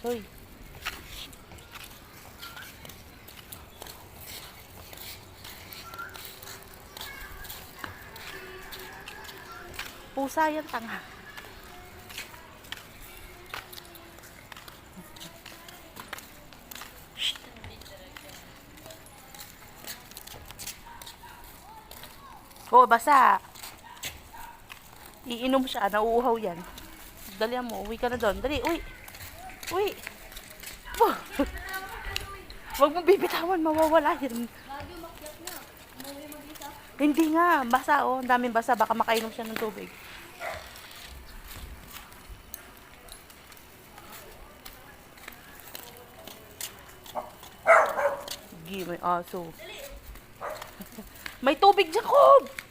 Hoy. Pusa yan, tanga. Shh. Oh, basa. Iinom siya, nauuhaw yan. Dalihan mo, uwi ka na doon. Dali, uwi. Uwi. Oh. Huwag mo bibitawan, mawawala yan. Hindi nga, basa oh. Ang daming basa, baka makainom siya ng tubig. Sige, may aso. May tubig, Jacob!